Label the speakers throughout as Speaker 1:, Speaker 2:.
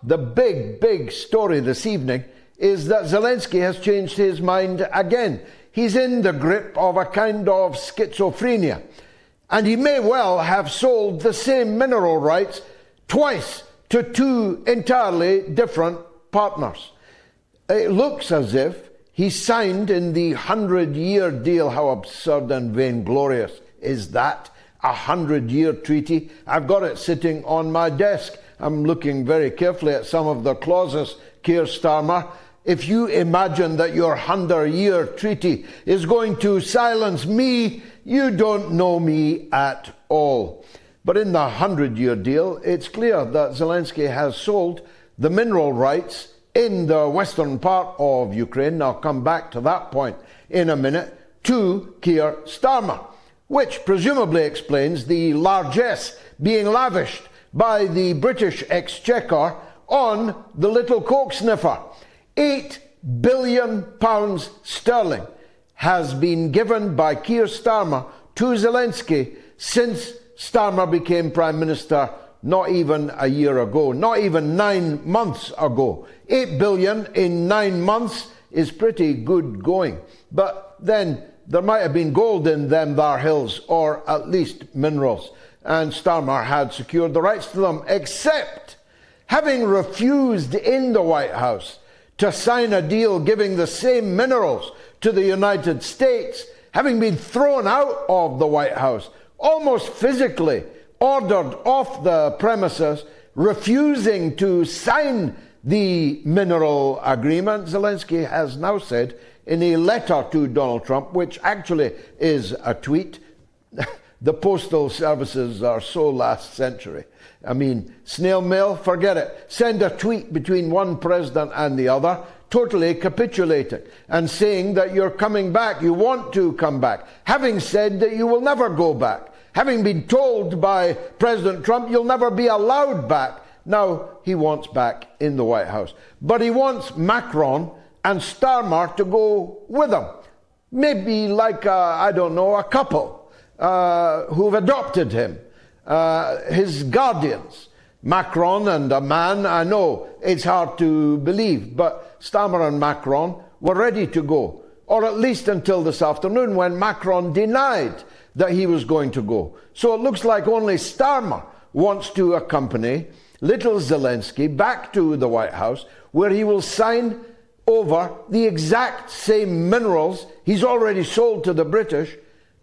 Speaker 1: the big story this evening is that Zelensky has changed his mind again. He's in the grip of a kind of schizophrenia, and he may well have sold the same mineral rights twice to two entirely different partners. It looks as if he signed in the 100-year deal. How absurd and vainglorious is that? A 100-year treaty. I've got it sitting on my desk. I'm looking very carefully at some of the clauses, Keir Starmer. If you imagine that your 100-year treaty is going to silence me, you don't know me at all. But in the 100-year deal, it's clear that Zelensky has sold the mineral rights in the western part of Ukraine, I'll come back to that point in a minute, to Keir Starmer, which presumably explains the largesse being lavished by the British Exchequer on the little coke sniffer. £8 billion sterling has been given by Keir Starmer to Zelensky since Starmer became Prime Minister not even a year ago, not even 9 months ago. 8 billion in 9 months is pretty good going. But then there might have been gold in them there hills, or at least minerals, and Starmer had secured the rights to them, except having refused in the White House to sign a deal giving the same minerals to the United States, having been thrown out of the White House, almost physically ordered off the premises, refusing to sign the mineral agreement, Zelensky has now said in a letter to Donald Trump, which actually is a tweet. The postal services are so last century. I mean, snail mail, forget it. Send a tweet between one president and the other, totally capitulating and saying that you're coming back, you want to come back, having said that you will never go back, having been told by President Trump you'll never be allowed back. Now he wants back in the White House. But he wants Macron and Starmer to go with him. Maybe like, a couple who've adopted him, his guardians. Macron and a man, I know it's hard to believe, but Starmer and Macron were ready to go, or at least until this afternoon when Macron denied that he was going to go. So it looks like only Starmer wants to accompany little Zelensky back to the White House, where he will sign over the exact same minerals he's already sold to the British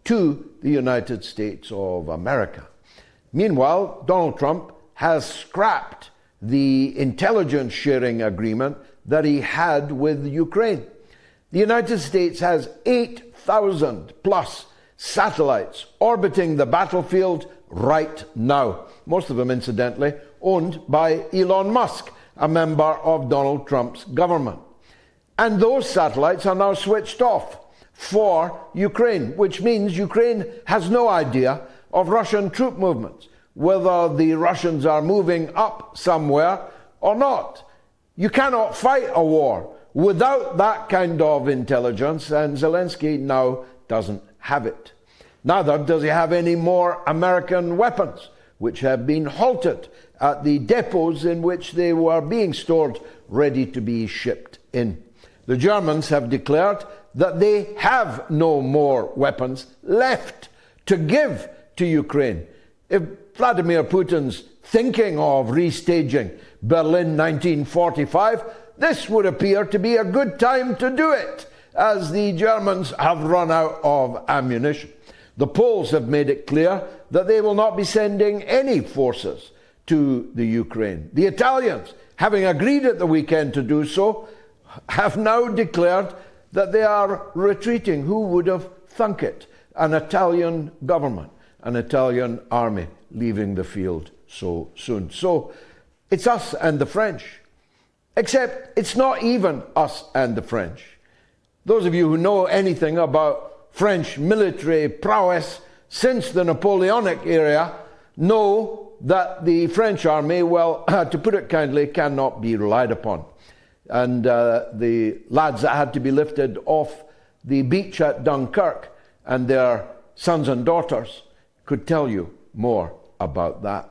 Speaker 1: to the United States of America. Meanwhile, Donald Trump has scrapped the intelligence sharing agreement that he had with Ukraine. The United States has 8,000 plus satellites orbiting the battlefield right now. Most of them, incidentally, owned by Elon Musk, a member of Donald Trump's government. And those satellites are now switched off for Ukraine, which means Ukraine has no idea of Russian troop movements, whether the Russians are moving up somewhere or not. You cannot fight a war without that kind of intelligence, and Zelensky now doesn't have it. Neither does he have any more American weapons, which have been halted at the depots in which they were being stored, ready to be shipped in. The Germans have declared that they have no more weapons left to give to Ukraine. If Vladimir Putin's thinking of restaging Berlin 1945, this would appear to be a good time to do it, as the Germans have run out of ammunition. The Poles have made it clear that they will not be sending any forces to the Ukraine. The Italians, having agreed at the weekend to do so, have now declared that they are retreating. Who would have thunk it? An Italian government, an Italian army leaving the field so soon. So it's us and the French. Except it's not even us and the French. Those of you who know anything about French military prowess since the Napoleonic era know that the French army, well, to put it kindly, cannot be relied upon. And the lads that had to be lifted off the beach at Dunkirk and their sons and daughters could tell you more about that.